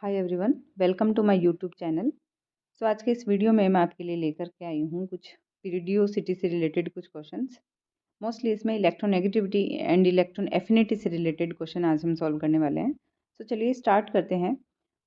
Hi everyone, welcome to my YouTube channel. आज के इस वीडियो में मैं आपके लिए लेकर के आई हूँ कुछ पीरियोडिसिटी से रिलेटेड कुछ क्वेश्चंस। मोस्टली इसमें इलेक्ट्रोनेगेटिविटी एंड इलेक्ट्रॉन एफिनिटी से रिलेटेड क्वेश्चन आज हम सॉल्व करने वाले हैं। चलिए स्टार्ट करते हैं।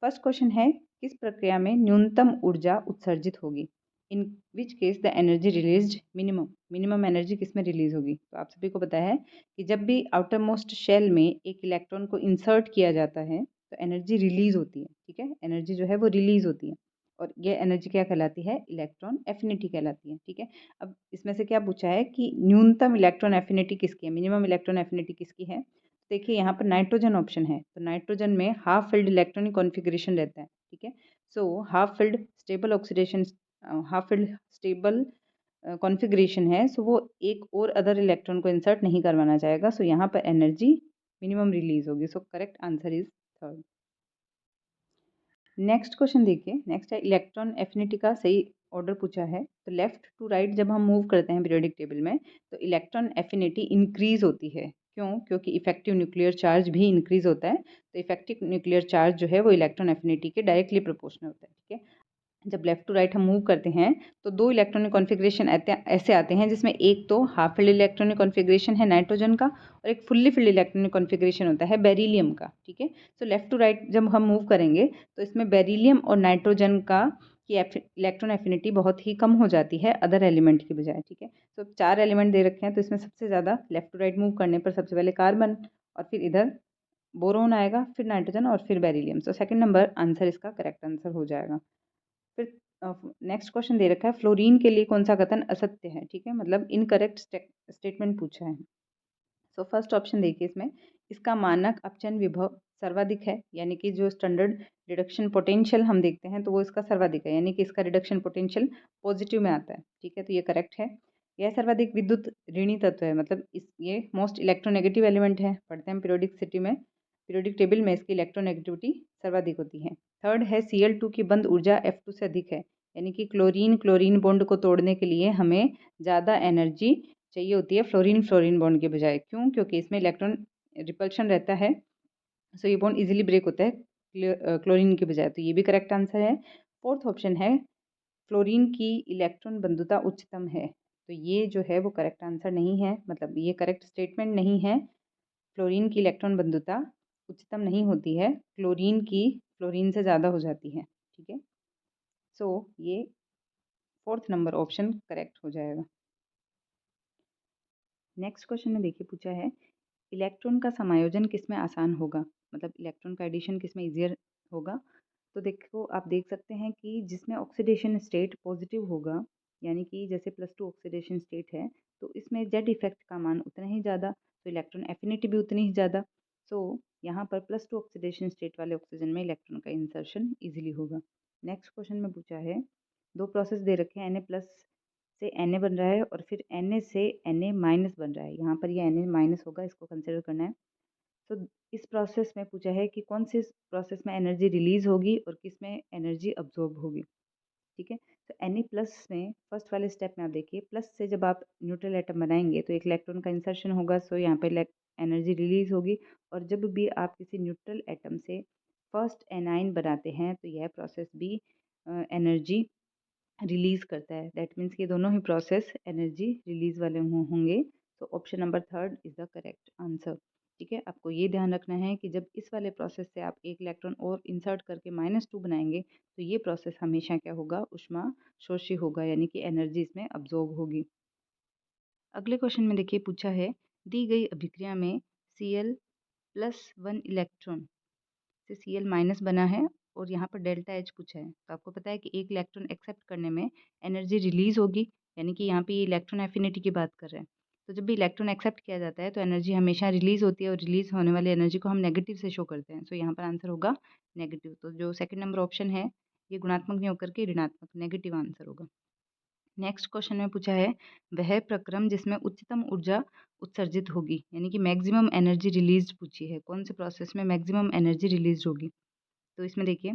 फर्स्ट क्वेश्चन है, किस प्रक्रिया में न्यूनतम ऊर्जा उत्सर्जित होगी? In which case the energy released minimum. Minimum energy किस में रिलीज होगी? तो आप सभी को पता है कि जब भी आउटर मोस्ट शेल में एक इलेक्ट्रॉन को इंसर्ट किया जाता है तो एनर्जी रिलीज होती है। ठीक है, एनर्जी जो है वो रिलीज होती है और ये एनर्जी क्या कहलाती है? इलेक्ट्रॉन एफिनिटी कहलाती है। ठीक है, अब इसमें से क्या पूछा है कि न्यूनतम इलेक्ट्रॉन एफिनिटी किसकी है, मिनिमम इलेक्ट्रॉन एफिनिटी किसकी है? देखिए यहाँ पर नाइट्रोजन ऑप्शन है, तो नाइट्रोजन में हाफ फिल्ड इलेक्ट्रॉनिक कॉन्फ़िगरेशन रहता है। ठीक है, half filled stable oxidation, half filled stable configuration है, वो एक और अदर इलेक्ट्रॉन को इंसर्ट नहीं करवाना चाहेगा। यहाँ पर एनर्जी मिनिमम रिलीज होगी। Correct answer is third. Next question देखिए, नेक्स्ट है इलेक्ट्रॉन एफिनिटी का सही ऑर्डर पूछा है। तो लेफ्ट टू राइट जब हम मूव करते हैं पीरियोडिक टेबल में तो इलेक्ट्रॉन एफिनिटी इंक्रीज होती है। क्यों? क्योंकि इफेक्टिव न्यूक्लियर चार्ज भी इंक्रीज होता है। तो इफेक्टिव न्यूक्लियर चार्ज जो है वो इलेक्ट्रॉन एफिनिटी के डायरेक्टली प्रोपोर्शनल होता है। ठीक है, जब लेफ्ट टू राइट हम मूव करते हैं तो दो इलेक्ट्रॉनिक कॉन्फ़िगरेशन ऐसे आते हैं जिसमें एक तो हाफ फिल्ड इलेक्ट्रॉनिक कॉन्फ़िगरेशन है नाइट्रोजन का और एक फुल्ली फिल्ड इलेक्ट्रॉनिक कॉन्फ़िगरेशन होता है बेरिलियम का। ठीक है, लेफ्ट टू राइट जब हम मूव करेंगे तो इसमें बेरिलियम और नाइट्रोजन का की इलेक्ट्रॉन एफिनिटी बहुत ही कम हो जाती है अदर एलिमेंट की बजाय। ठीक है, चार एलिमेंट दे रखे हैं तो इसमें सबसे ज़्यादा लेफ्ट टू राइट मूव करने पर सबसे पहले कार्बन और फिर इधर बोरोन आएगा, फिर नाइट्रोजन और फिर बेरिलियम। सेकंड नंबर आंसर इसका करेक्ट आंसर हो जाएगा। फिर नेक्स्ट क्वेश्चन दे रखा है, फ्लोरीन के लिए कौन सा कथन असत्य है? ठीक है, मतलब इनकरेक्ट स्टेटमेंट पूछा है। फर्स्ट ऑप्शन देखिए इसमें, इसका मानक अपचयन विभव सर्वाधिक है, यानी कि जो स्टैंडर्ड रिडक्शन पोटेंशियल हम देखते हैं तो वो इसका सर्वाधिक है, यानी कि इसका रिडक्शन पोटेंशियल पॉजिटिव में आता है। ठीक है, तो ये करेक्ट है। यह सर्वाधिक विद्युत ऋणी तत्व है, मतलब ये मोस्ट इलेक्ट्रोनेगेटिव एलिमेंट है। पढ़ते हैं पीरियोडिक टेबल में इसकी इलेक्ट्रोनेगेटिविटी सर्वाधिक होती है। थर्ड है Cl2 की बंद ऊर्जा F2 से अधिक है, यानी कि क्लोरीन क्लोरीन बॉन्ड को तोड़ने के लिए हमें ज़्यादा एनर्जी चाहिए होती है फ्लोरीन फ्लोरीन बॉन्ड के बजाय। क्यों? क्योंकि इसमें इलेक्ट्रॉन रिपल्शन रहता है, ये बॉन्ड इजीली ब्रेक होता है क्लोरीन के बजाय। तो ये भी करेक्ट आंसर है। फोर्थ ऑप्शन है, फ्लोरीन की इलेक्ट्रॉन बंधुता उच्चतम है, तो ये जो है वो करेक्ट आंसर नहीं है, मतलब ये करेक्ट स्टेटमेंट नहीं है। फ्लोरीन की इलेक्ट्रॉन बंधुता उच्चतम नहीं होती है, क्लोरीन की फ्लोरीन से ज़्यादा हो जाती है। ठीक है, ये फोर्थ नंबर ऑप्शन करेक्ट हो जाएगा। नेक्स्ट क्वेश्चन में देखिए पूछा है, इलेक्ट्रॉन का समायोजन किसमें आसान होगा, मतलब इलेक्ट्रॉन का एडिशन किसमें इजियर होगा? तो देखो आप देख सकते हैं कि जिसमें ऑक्सीडेशन स्टेट पॉजिटिव होगा, यानी कि जैसे +2 ऑक्सीडेशन स्टेट है तो इसमें जेड इफेक्ट का मान उतना ही ज़्यादा, तो इलेक्ट्रॉन एफिनिटी भी उतनी ही ज़्यादा। यहाँ पर +2 ऑक्सीडेशन स्टेट वाले ऑक्सीजन में इलेक्ट्रॉन का इंसर्शन इजीली होगा। नेक्स्ट क्वेश्चन में पूछा है, दो प्रोसेस दे रखे हैं, Na+ से Na बन रहा है और फिर Na से Na- बन रहा है। यहाँ पर ये Na- होगा, इसको कंसिडर करना है। इस प्रोसेस में पूछा है कि कौन सी प्रोसेस में एनर्जी रिलीज होगी और किस में एनर्जी अब्जॉर्ब होगी। ठीक है, तो Na+ में फर्स्ट वाले स्टेप में आप देखिए, प्लस से जब आप न्यूट्रल एटम बनाएंगे तो एक इलेक्ट्रॉन का इंसर्शन होगा, यहाँ पे एनर्जी रिलीज होगी। और जब भी आप किसी न्यूट्रल एटम से फर्स्ट एनाइन बनाते हैं तो यह प्रोसेस भी एनर्जी रिलीज करता है। दैट मीन्स ये दोनों ही प्रोसेस एनर्जी रिलीज वाले होंगे। Option number third is the correct answer. ठीक है, आपको ये ध्यान रखना है कि जब इस वाले प्रोसेस से आप एक इलेक्ट्रॉन और इंसर्ट करके -2 बनाएंगे तो ये प्रोसेस हमेशा क्या होगा? ऊष्मा शोषी होगा, यानी कि एनर्जी इसमें अब्जॉर्ब होगी। अगले क्वेश्चन में देखिए पूछा है, दी गई अभिक्रिया में Cl+1 इलेक्ट्रॉन से Cl- बना है और यहाँ पर डेल्टा H पूछा है। तो आपको पता है कि एक इलेक्ट्रॉन एक्सेप्ट करने में एनर्जी रिलीज होगी, यानी कि यहाँ पे ये इलेक्ट्रॉन एफिनिटी की बात कर रहे हैं। तो जब भी इलेक्ट्रॉन एक्सेप्ट किया जाता है तो एनर्जी हमेशा रिलीज होती है और रिलीज होने वाली एनर्जी को हम नेगेटिव से शो करते हैं। यहाँ पर आंसर होगा नेगेटिव। तो जो सेकंड नंबर ऑप्शन है ये गुणात्मक नहीं होकर के ऋणात्मक नेगेटिव आंसर होगा। नेक्स्ट क्वेश्चन में पूछा है, वह प्रक्रम जिसमें उच्चतम ऊर्जा उत्सर्जित होगी, यानी कि मैक्सिमम एनर्जी रिलीज पूछी है, कौन से प्रोसेस में मैक्सिमम एनर्जी रिलीज होगी? तो इसमें देखिए,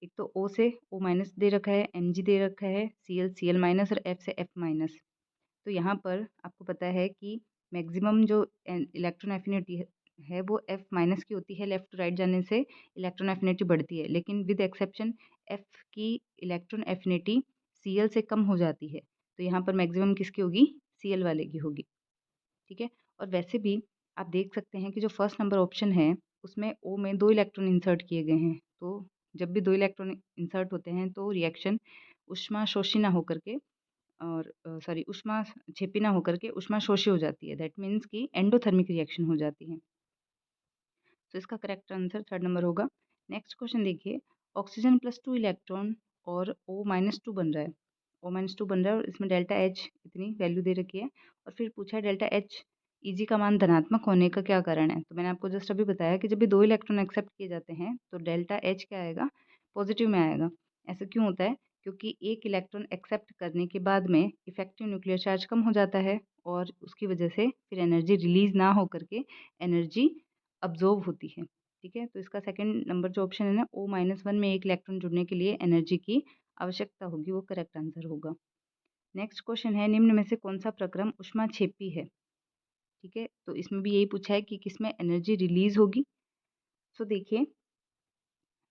एक तो O से O- दे रखा है, Mg दे रखा है, Cl और F से F-। तो यहाँ पर आपको पता है कि मैक्सिमम जो इलेक्ट्रॉन एफिनिटी है है वो F माइनस की होती है, लेफ्ट टू राइट जाने से इलेक्ट्रॉन एफिनिटी बढ़ती है, लेकिन विद एक्सेप्शन F की इलेक्ट्रॉन एफिनिटी Cl से कम हो जाती है। तो यहाँ पर मैक्सिमम किसकी होगी? Cl वाले की होगी। ठीक है। और वैसे भी आप देख सकते हैं कि जो फर्स्ट नंबर ऑप्शन है उसमें O में 2 इलेक्ट्रॉन इंसर्ट किए गए हैं। तो जब भी 2 इलेक्ट्रॉन इंसर्ट होते हैं तो रिएक्शन ऊष्माशोषी ना होकर के और ऊष्माक्षेपी ना होकर के ऊष्माशोषी हो जाती है। दैट मीन्स कि एंडोथर्मिक रिएक्शन हो जाती है। तो इसका करेक्ट आंसर थर्ड नंबर होगा। नेक्स्ट क्वेश्चन देखिए, ऑक्सीजन प्लस 2 इलेक्ट्रॉन और O माइनस 2 बन रहा है। O माइनस 2 बन रहा है और इसमें डेल्टा H इतनी वैल्यू दे रखी है और फिर पूछा है डेल्टा H Eg का मान धनात्मक होने का क्या कारण है। तो मैंने आपको जस्ट अभी बताया कि जब भी 2 इलेक्ट्रॉन एक्सेप्ट किए जाते हैं तो डेल्टा H क्या आएगा? पॉजिटिव में आएगा। ऐसा क्यों होता है? क्योंकि एक इलेक्ट्रॉन एक्सेप्ट करने के बाद में इफेक्टिव न्यूक्लियर चार्ज कम हो जाता है और उसकी वजह से फिर एनर्जी रिलीज ना हो करके एनर्जी अब्जॉर्ब होती है। ठीक है, तो इसका सेकंड नंबर जो ऑप्शन है ना, O माइनस 1 में एक इलेक्ट्रॉन जुड़ने के लिए एनर्जी की आवश्यकता होगी, वो करेक्ट आंसर होगा। नेक्स्ट क्वेश्चन है, निम्न में से कौन सा प्रक्रम ऊष्माक्षेपी है? ठीक है, तो इसमें भी यही पूछा है कि किसमें एनर्जी रिलीज होगी। तो देखिए,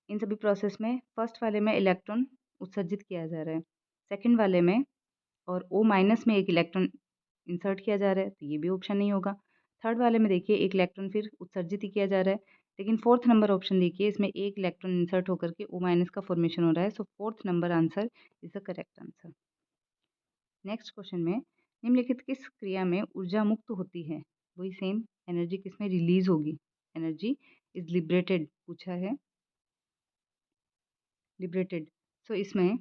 इन सभी प्रोसेस में फर्स्ट वाले में इलेक्ट्रॉन उत्सर्जित किया जा रहा है, सेकंड वाले में और O माइनस में एक इलेक्ट्रॉन इंसर्ट किया जा रहा है, तो ये भी ऑप्शन नहीं होगा। थर्ड वाले में देखिए एक इलेक्ट्रॉन फिर उत्सर्जित ही किया जा रहा है, लेकिन फोर्थ नंबर ऑप्शन देखिए इसमें एक इलेक्ट्रॉन इंसर्ट होकर के O माइनस का फॉर्मेशन हो रहा है। So fourth number answer is the correct answer. Next question में, निम्नलिखित किस क्रिया में ऊर्जा मुक्त होती है? वही सेम, एनर्जी किस में रिलीज होगी? एनर्जी इज लिबरेटेड पूछा है, लिबरेटेड। सो इसमें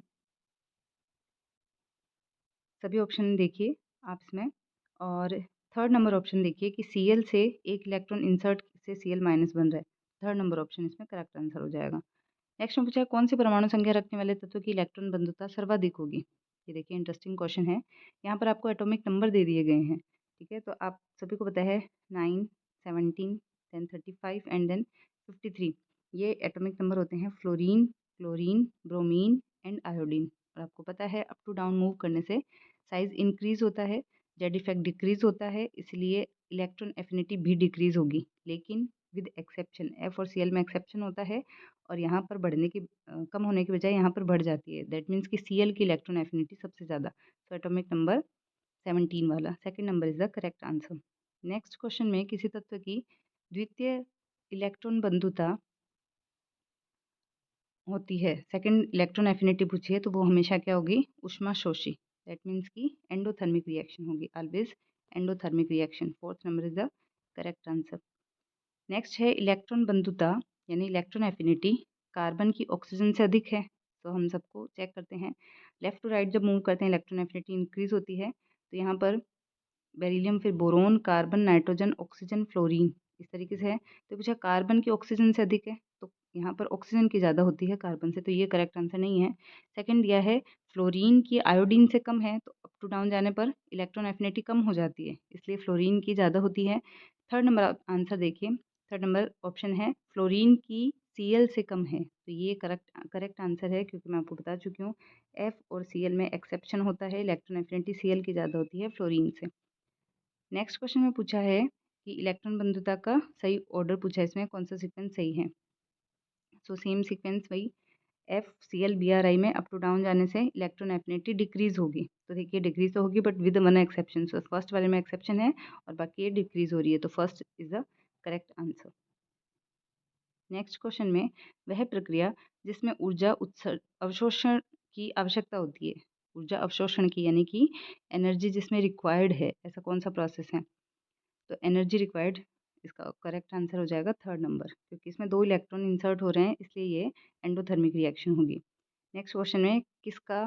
सभी ऑप्शन देखिए आप इसमें, और थर्ड नंबर ऑप्शन देखिए कि Cl से एक इलेक्ट्रॉन इंसर्ट से Cl माइनस बन रहा है। थर्ड नंबर ऑप्शन इसमें करेक्ट आंसर हो जाएगा। नेक्स्ट में पूछा है कौन सी परमाणु संख्या रखने वाले तत्व की इलेक्ट्रॉन बंधुता सर्वाधिक होगी? ये देखिए इंटरेस्टिंग क्वेश्चन है। यहाँ पर आपको एटॉमिक नंबर दे दिए गए हैं। ठीक है, तो आप सभी को पता है 9, 17, देन 35 एंड देन 53। ये एटॉमिक नंबर होते हैं fluorine, chlorine, bromine and iodine. और आपको पता है अप टू डाउन मूव करने से साइज इंक्रीज होता है, जेड इफेक्ट डिक्रीज होता है, इसलिए इलेक्ट्रॉन एफिनिटी भी डिक्रीज होगी, लेकिन विद एक्सेप्शन F और Cl में एक्सेप्शन होता है और यहाँ पर कम होने की बजाय यहाँ पर बढ़ जाती है। दैट मीन्स कि Cl की इलेक्ट्रॉन एफिनिटी सबसे ज़्यादा। तो एटॉमिक नंबर 17 वाला second number is the correct answer. Next question में किसी तत्व की द्वितीय इलेक्ट्रॉन बंधुता होती है, सेकंड इलेक्ट्रॉन एफिनिटी पूछी है, तो वो हमेशा क्या होगी? ऊष्माशोषी। दैट मीन्स की एंडोथर्मिक रिएक्शन होगी, always endothermic reaction. Fourth number is the correct answer. Next है इलेक्ट्रॉन बंधुता यानी इलेक्ट्रॉन एफिनिटी कार्बन की ऑक्सीजन से अधिक है। तो हम सबको चेक करते हैं, लेफ्ट टू राइट जब मूव करते हैं इलेक्ट्रॉन एफिनिटी इंक्रीज होती है। तो यहाँ पर बेरिलियम, फिर boron, carbon, nitrogen, oxygen, fluorine, इस तरीके से है। तो पूछा कार्बन की ऑक्सीजन से अधिक है, तो यहाँ पर ऑक्सीजन की ज़्यादा होती है कार्बन से, तो ये करेक्ट आंसर नहीं है। सेकंड दिया है फ्लोरीन की आयोडीन से कम है, तो अप टू डाउन जाने पर इलेक्ट्रॉन एफिनिटी कम हो जाती है, इसलिए फ्लोरीन की ज़्यादा होती है। थर्ड नंबर आंसर देखिए, थर्ड नंबर ऑप्शन है फ्लोरीन की Cl से कम है, तो ये करेक्ट करेक्ट आंसर है, क्योंकि मैं आपको बता चुकी हूँ F और Cl में एक्सेप्शन होता है, इलेक्ट्रॉन एफिनिटी Cl की ज़्यादा होती है फ्लोरीन से। नेक्स्ट क्वेश्चन में पूछा है कि इलेक्ट्रॉन बंधुता का सही ऑर्डर पूछा है, इसमें कौन सा सीक्वेंस सही है। सो सेम सीक्वेंस वही FCl Bri में अप टू डाउन जाने से इलेक्ट्रॉन एफिनिटी डिक्रीज होगी। तो देखिए डिक्रीज तो होगी but with one exception. So first वाले में एक्सेप्शन है और बाकी ये डिक्रीज हो रही है, तो first is the correct answer. Next question में, वह प्रक्रिया जिसमें ऊर्जा अवशोषण की आवश्यकता होती है, ऊर्जा अवशोषण की यानी कि एनर्जी जिसमें रिक्वायर्ड है, ऐसा कौन सा प्रोसेस है? तो एनर्जी रिक्वायर्ड इसका करेक्ट आंसर हो जाएगा थर्ड नंबर, क्योंकि इसमें 2 इलेक्ट्रॉन इंसर्ट हो रहे हैं, इसलिए ये एंडोथर्मिक रिएक्शन होगी। नेक्स्ट क्वेश्चन में किसका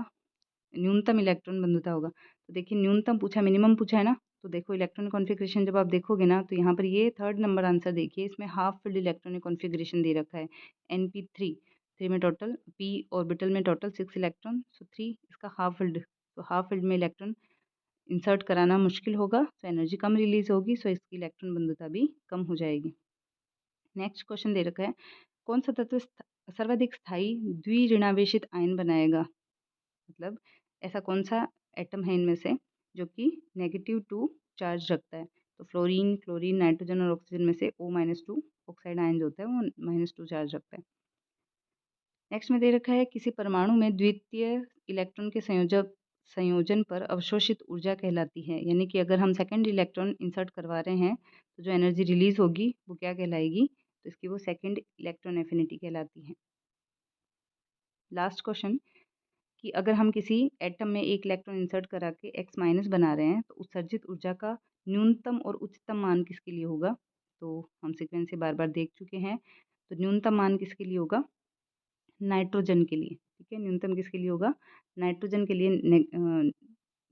न्यूनतम इलेक्ट्रॉन बंधुता होगा? तो देखिए न्यूनतम पूछा, मिनिमम पूछा है ना, तो देखो इलेक्ट्रॉन कॉन्फ़िगरेशन जब आप देखोगे ना, तो यहाँ पर ये थर्ड नंबर आंसर देखिए, इसमें हाफ फिल्ड इलेक्ट्रॉनिक कॉन्फ़िगरेशन दे रखा है Np3। 3 में टोटल, p ऑर्बिटल में टोटल 6 इलेक्ट्रॉन, सो 3 इसका हाफ फिल्ड। तो हाफ फिल्ड में इलेक्ट्रॉन इंसर्ट कराना मुश्किल होगा, तो एनर्जी कम रिलीज होगी, सो इसकी इलेक्ट्रॉन बंधुता भी कम हो जाएगी। नेक्स्ट क्वेश्चन दे रखा है, कौन सा तत्व सर्वाधिक स्थायी द्विऋणावेशित आयन बनाएगा? मतलब ऐसा कौन सा एटम है इनमें से जो कि -2 चार्ज रखता है? तो फ्लोरीन, क्लोरीन, नाइट्रोजन और ऑक्सीजन में से O-2 ऑक्साइड आयन जो होता है वो -2 चार्ज रखता है। नेक्स्ट में दे रखा है किसी परमाणु में द्वितीय इलेक्ट्रॉन के संयोजन पर अवशोषित ऊर्जा कहलाती है। यानी कि अगर हम सेकंड इलेक्ट्रॉन इंसर्ट करवा रहे हैं तो जो एनर्जी रिलीज होगी वो क्या कहलाएगी? तो इसकी वो सेकंड इलेक्ट्रॉन एफिनिटी कहलाती है। लास्ट क्वेश्चन कि अगर हम किसी एटम में एक इलेक्ट्रॉन इंसर्ट करा के X- बना रहे हैं तो उत्सर्जित ऊर्जा का न्यूनतम और उच्चतम मान किसके लिए होगा? तो हम सीक्वेंस से बार-बार देख चुके हैं। तो न्यूनतम मान किसके लिए होगा? नाइट्रोजन के लिए, ठीक है? न्यूनतम किसके लिए होगा? नाइट्रोजन के लिए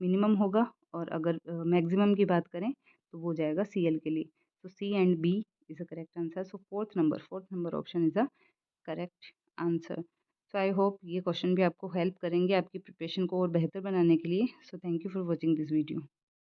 मिनिमम होगा और अगर मैक्सिमम की बात करें तो वो जाएगा Cl के लिए। तो C and B is the correct answer. So fourth number option is the correct answer. So I hope ये क्वेश्चन भी आपको हेल्प करेंगे आपकी प्रिपरेशन को और बेहतर बनाने के लिए। So thank you for watching this video.